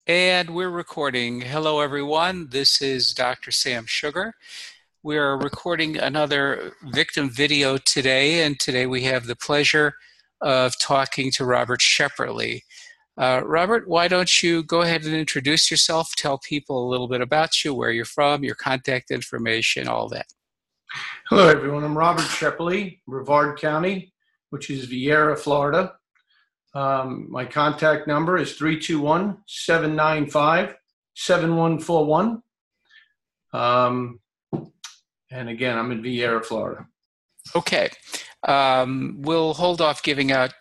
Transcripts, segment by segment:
And we're recording. Hello, everyone. This is Dr. Sam Sugar. We are recording another victim video today, and today we have the pleasure of talking to Robert Shepperle. Robert, why don't you go ahead and introduce yourself, tell people a little bit about you, where you're from, your contact information, all that. Hello, everyone. I'm Robert Shepperle, Brevard County, which is Viera, Florida. My contact number is 321-795-7141. And again, I'm in Viera, Florida. Okay. We'll hold off giving out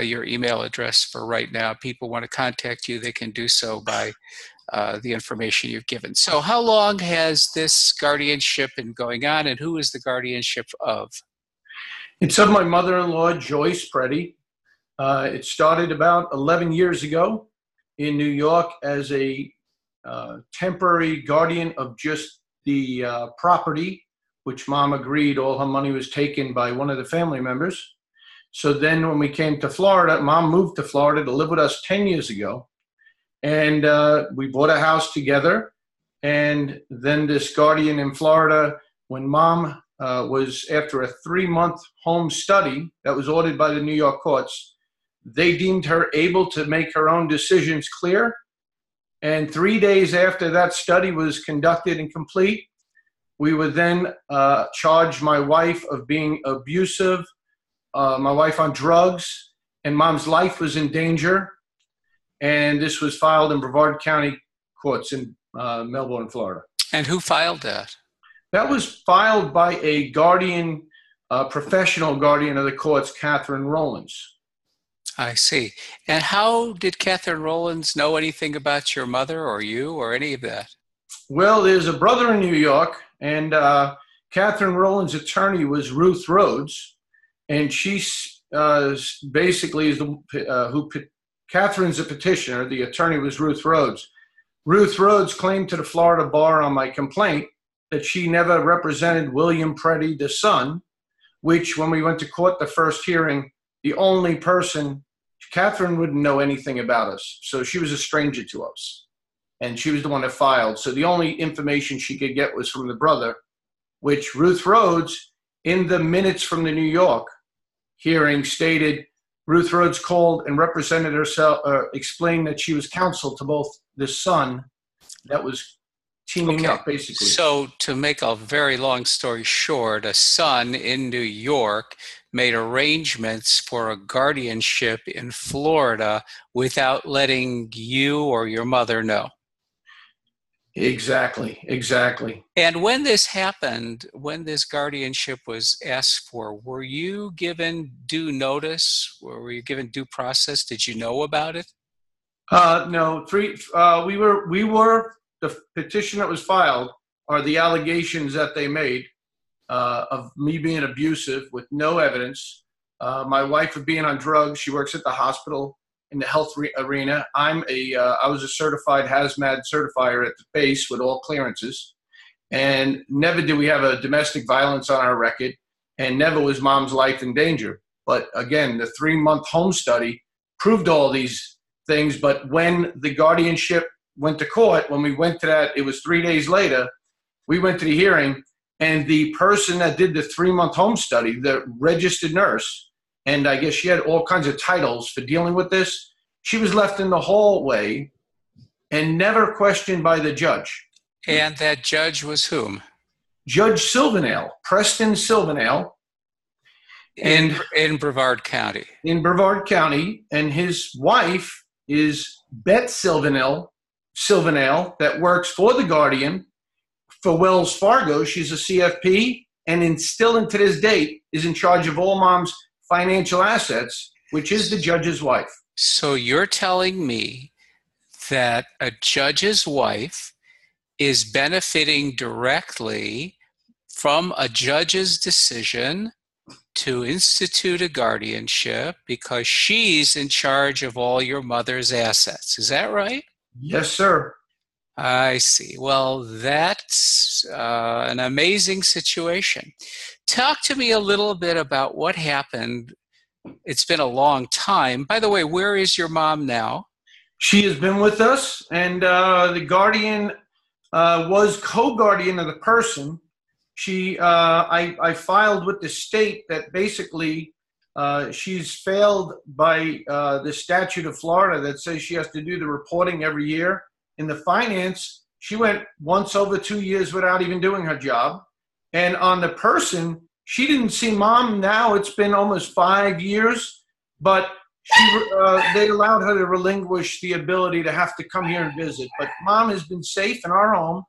your email address for right now. People want to contact you, they can do so by the information you've given. So how long has this guardianship been going on, and who is the guardianship of? It's of my mother-in-law, Joyce Preddy. It started about 11 years ago in New York as a temporary guardian of just the property, which Mom agreed all her money was taken by one of the family members. So then when we came to Florida, Mom moved to Florida to live with us 10 years ago. And we bought a house together. And then this guardian in Florida, when Mom was after a 3-month home study that was ordered by the New York courts, they deemed her able to make her own decisions clear. And 3 days after that study was conducted and complete, we would then charge my wife of being abusive, my wife on drugs, and Mom's life was in danger. And this was filed in Brevard County courts in Melbourne, Florida. And who filed that? That was filed by a guardian, professional guardian of the courts, Catherine Rowlands. I see. And how did Catherine Rowlands know anything about your mother or you or any of that? Well, there's a brother in New York, and Catherine Rowlands' attorney was Ruth Rhodes, and she basically is Catherine's a petitioner. The attorney was Ruth Rhodes. Ruth Rhodes claimed to the Florida bar on my complaint that she never represented William Preddy, the son, which when we went to court the first hearing, the only person, Catherine wouldn't know anything about us. So she was a stranger to us. And she was the one that filed. So the only information she could get was from the brother, which Ruth Rhodes, in the minutes from the New York hearing, stated Ruth Rhodes called and represented herself, explained that she was counsel to both the son that was teaming up, basically. So to make a very long story short, a son in New York made arrangements for a guardianship in Florida without letting you or your mother know. Exactly. And when this happened, when this guardianship was asked for, were you given due notice? Were you given due process? Did you know about it? No. We were the petition that was filed are the allegations that they made of me being abusive with no evidence. My wife of being on drugs. She works at the hospital in the health arena. I was a certified hazmat certifier at the base with all clearances. And never did we have a domestic violence on our record, and never was Mom's life in danger. But again, the 3-month home study proved all these things. But when the guardianship went to court, when we went to that, it was 3 days later, we went to the hearing, and the person that did the 3-month home study, the registered nurse, and I guess she had all kinds of titles for dealing with this, she was left in the hallway and never questioned by the judge. And that judge was whom? Judge Silvernail, Preston Silvernail. In Brevard County. In Brevard County. And his wife is Bette Silvernail, that works for the Guardian for Wells Fargo. She's a CFP, and still to this date is in charge of all Mom's financial assets, which is the judge's wife. So you're telling me that a judge's wife is benefiting directly from a judge's decision to institute a guardianship because she's in charge of all your mother's assets. Is that right? Yes, sir. I see. Well, that's an amazing situation. Talk to me a little bit about what happened. It's been a long time. By the way, where is your mom now? She has been with us, and the guardian was co-guardian of the person. I filed with the state that basically she's failed by the statute of Florida that says she has to do the reporting every year. In the finance, she went once over 2 years without even doing her job. And on the person, she didn't see mom now. It's been almost 5 years, but they allowed her to relinquish the ability to have to come here and visit. But mom has been safe in our home,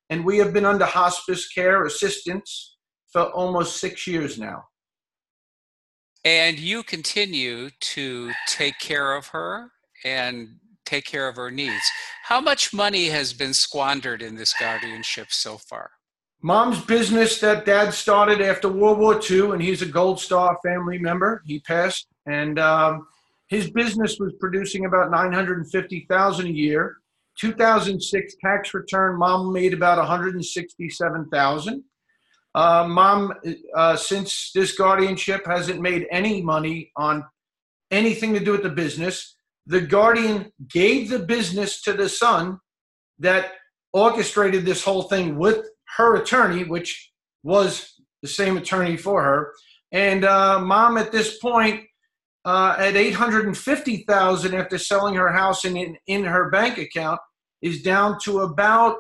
and we have been under hospice care assistance for almost 6 years now. And you continue to take care of her and take care of her needs. How much money has been squandered in this guardianship so far? Mom's business that dad started after World War II, and he's a Gold Star family member. He passed, and his business was producing about $950,000 a year. 2006 tax return, mom made about $167,000. Mom, since this guardianship, hasn't made any money on anything to do with the business. The guardian gave the business to the son that orchestrated this whole thing with her attorney, which was the same attorney for her. And mom, at this point, at $850,000 after selling her house and in her bank account, is down to about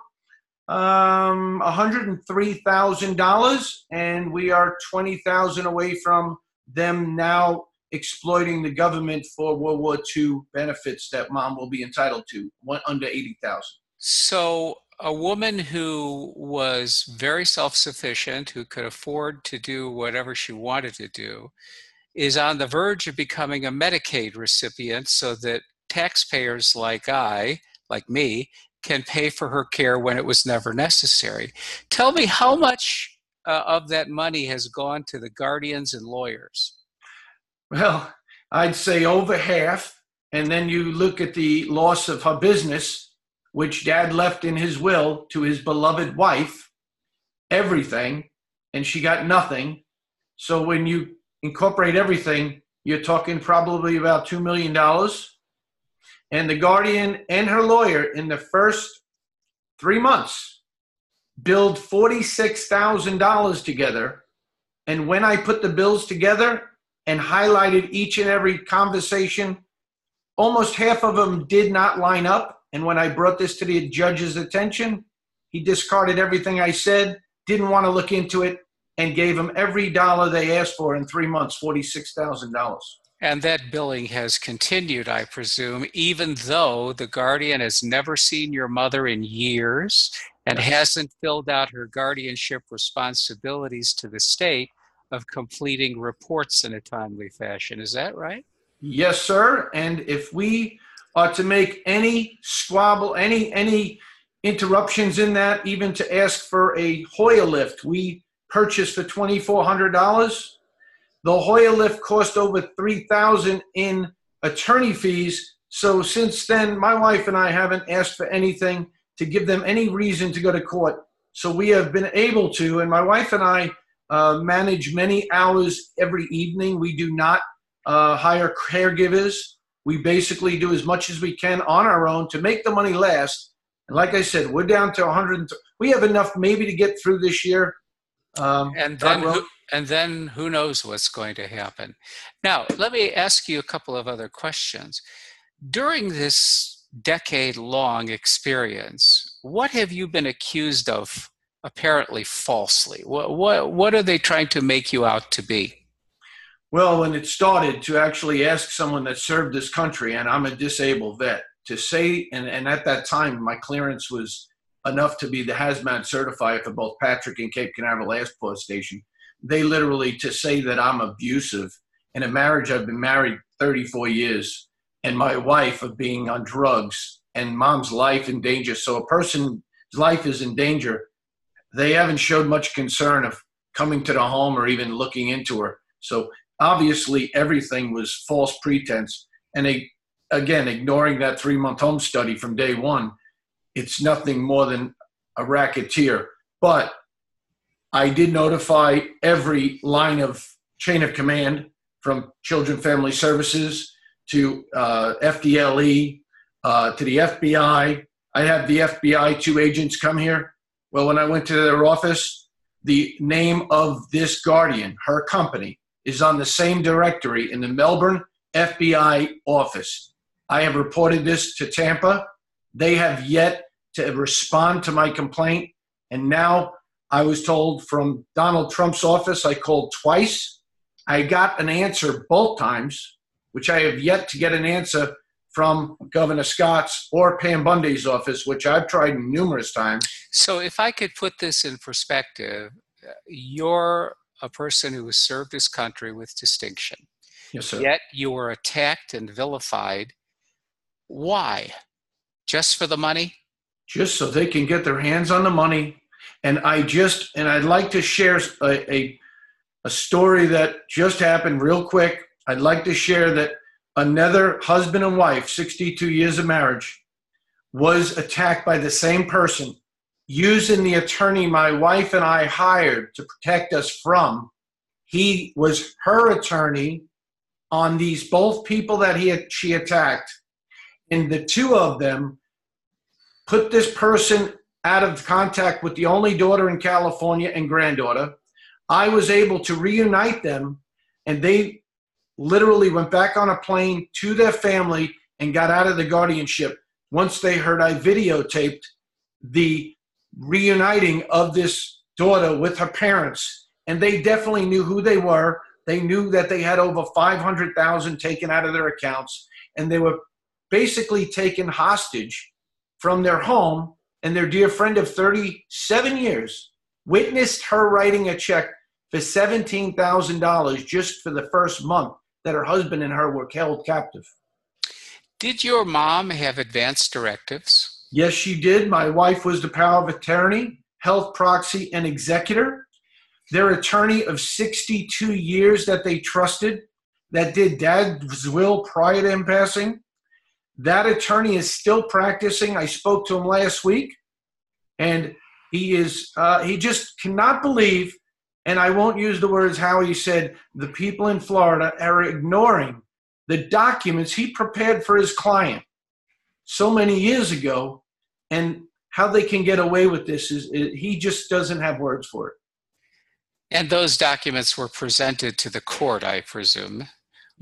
$103,000, and we are $20,000 away from them now exploiting the government for World War II benefits that mom will be entitled to, under $80,000. So a woman who was very self-sufficient, who could afford to do whatever she wanted to do, is on the verge of becoming a Medicaid recipient so that taxpayers like me, can pay for her care when it was never necessary. Tell me how much of that money has gone to the guardians and lawyers? Well, I'd say over half. And then you look at the loss of her business, which dad left in his will to his beloved wife, everything, and she got nothing. So when you incorporate everything, you're talking probably about $2 million. And the guardian and her lawyer in the first 3 months billed $46,000 together. And when I put the bills together and highlighted each and every conversation, almost half of them did not line up. And when I brought this to the judge's attention, he discarded everything I said, didn't want to look into it, and gave them every dollar they asked for in 3 months, $46,000. And that billing has continued, I presume, even though the guardian has never seen your mother in years and hasn't filled out her guardianship responsibilities to the state of completing reports in a timely fashion. Is that right? Yes, sir. And if we are to make any squabble, any interruptions in that, even to ask for a Hoya lift, we purchased for $2,400. The Hoya lift cost over $3,000 in attorney fees. So since then, my wife and I haven't asked for anything to give them any reason to go to court. So we have been able to, and my wife and I manage many hours every evening. We do not hire caregivers. We basically do as much as we can on our own to make the money last. And like I said, we're down to 100. We have enough maybe to get through this year. And then who knows what's going to happen. Now, let me ask you a couple of other questions. During this decade-long experience, what have you been accused of apparently falsely? What are they trying to make you out to be? Well, when it started, to actually ask someone that served this country, and I'm a disabled vet, to say, and at that time, my clearance was enough to be the hazmat certifier for both Patrick and Cape Canaveral Air Force Station. They literally, to say that I'm abusive in a marriage, I've been married 34 years, and my wife of being on drugs and mom's life in danger. So a person's life is in danger. They haven't showed much concern of coming to the home or even looking into her. So obviously everything was false pretense. And again, ignoring that 3-month home study from day one, it's nothing more than a racketeer. But I did notify every line of chain of command, from Children Family Services to FDLE, to the FBI. I have the FBI, 2 agents come here. Well, when I went to their office, the name of this guardian, her company, is on the same directory in the Melbourne FBI office. I have reported this to Tampa. They have yet to respond to my complaint. And now I was told from Donald Trump's office, I called twice. I got an answer both times, which I have yet to get an answer from Governor Scott's or Pam Bundy's office, which I've tried numerous times. So if I could put this in perspective, you're a person who has served this country with distinction. Yes, sir. Yet you were attacked and vilified. Why? Just for the money? Just so they can get their hands on the money. And I'd like to share a story that just happened real quick. I'd like to share that another husband and wife, 62 years of marriage, was attacked by the same person using the attorney my wife and I hired to protect us from. He was her attorney on these both people that she attacked. And the two of them put this person out of contact with the only daughter in California and granddaughter. I was able to reunite them, and they literally went back on a plane to their family and got out of the guardianship once they heard I videotaped the reuniting of this daughter with her parents. And they definitely knew who they were. They knew that they had over $500,000 taken out of their accounts, and they were basically taken hostage from their home. And their dear friend of 37 years witnessed her writing a check for $17,000 just for the first month that her husband and her were held captive. Did your mom have advance directives? Yes, she did. My wife was the power of attorney, health proxy, and executor. Their attorney of 62 years that they trusted, that did Dad's will prior to him passing, that attorney is still practicing. I spoke to him last week, and he just cannot believe, and I won't use the words how he said, the people in Florida are ignoring the documents he prepared for his client so many years ago, and how they can get away with this he just doesn't have words for it. And those documents were presented to the court, I presume.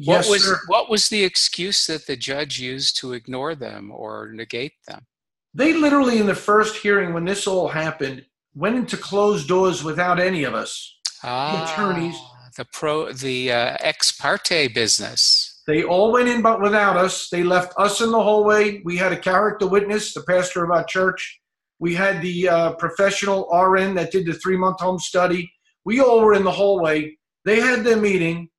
Yes, sir. What was the excuse that the judge used to ignore them or negate them? They literally, in the first hearing when this all happened, went into closed doors without any of us. The attorneys. The ex parte business. They all went in but without us. They left us in the hallway. We had a character witness, the pastor of our church. We had the professional RN that did the 3-month home study. We all were in the hallway. They had their meeting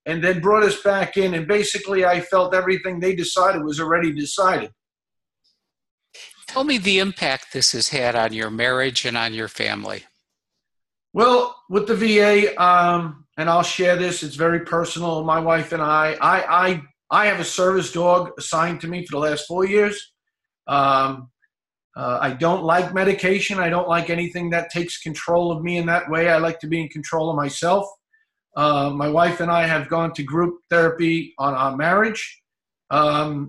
and then brought us back in. And basically, I felt everything they decided was already decided. Tell me the impact this has had on your marriage and on your family. Well, with the VA, and I'll share this, it's very personal, my wife and I have a service dog assigned to me for the last 4 years. I don't like medication. I don't like anything that takes control of me in that way. I like to be in control of myself. My wife and I have gone to group therapy on our marriage.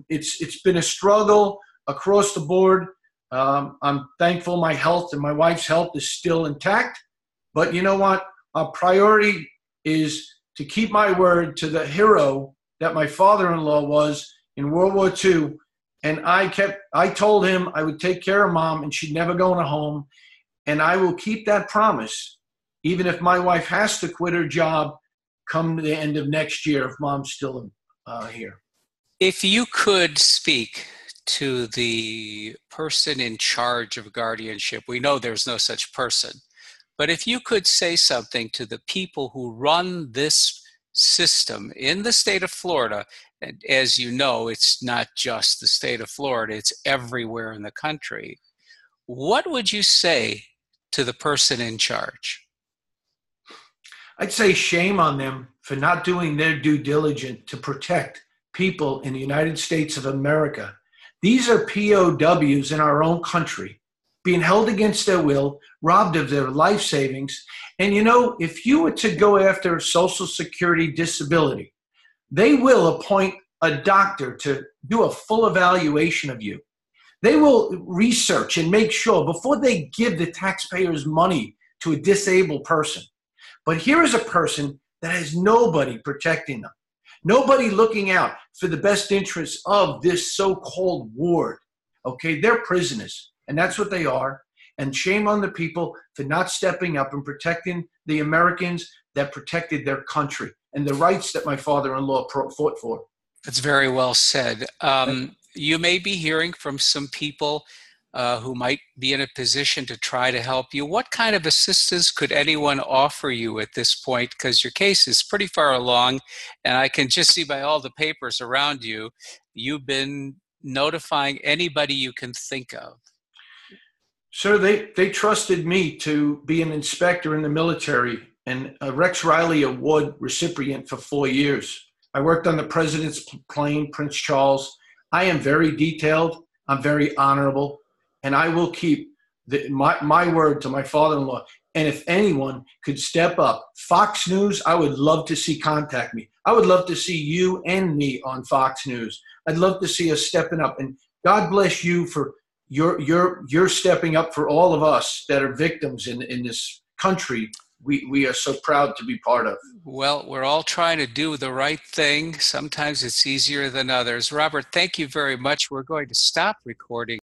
It's been a struggle across the board. I'm thankful my health and my wife's health is still intact. But you know what? Our priority is to keep my word to the hero that my father-in-law was in World War II. And I told him I would take care of Mom and she'd never go in a home. And I will keep that promise, even if my wife has to quit her job come the end of next year if Mom's still here. If you could speak to the person in charge of guardianship, we know there's no such person, but if you could say something to the people who run this system in the state of Florida, and as you know, it's not just the state of Florida, it's everywhere in the country, what would you say to the person in charge? I'd say shame on them for not doing their due diligence to protect people in the United States of America. These are POWs in our own country, being held against their will, robbed of their life savings. And you know, if you were to go after Social Security disability, they will appoint a doctor to do a full evaluation of you. They will research and make sure before they give the taxpayers money to a disabled person. But here is a person that has nobody protecting them, nobody looking out for the best interests of this so-called ward. Okay, they're prisoners, and that's what they are. And shame on the people for not stepping up and protecting the Americans that protected their country and the rights that my father-in-law fought for. That's very well said. You may be hearing from some people who might be in a position to try to help you. What kind of assistance could anyone offer you at this point? Because your case is pretty far along, and I can just see by all the papers around you, you've been notifying anybody you can think of. Sir, they trusted me to be an inspector in the military and a Rex Riley Award recipient for 4 years. I worked on the President's plane, Prince Charles. I am very detailed. I'm very honorable. And I will keep my word to my father-in-law. And if anyone could step up, Fox News, I would love to see contact me. I would love to see you and me on Fox News. I'd love to see us stepping up. And God bless you for you're stepping up for all of us that are victims in this country we are so proud to be part of. Well, we're all trying to do the right thing. Sometimes it's easier than others. Robert, thank you very much. We're going to stop recording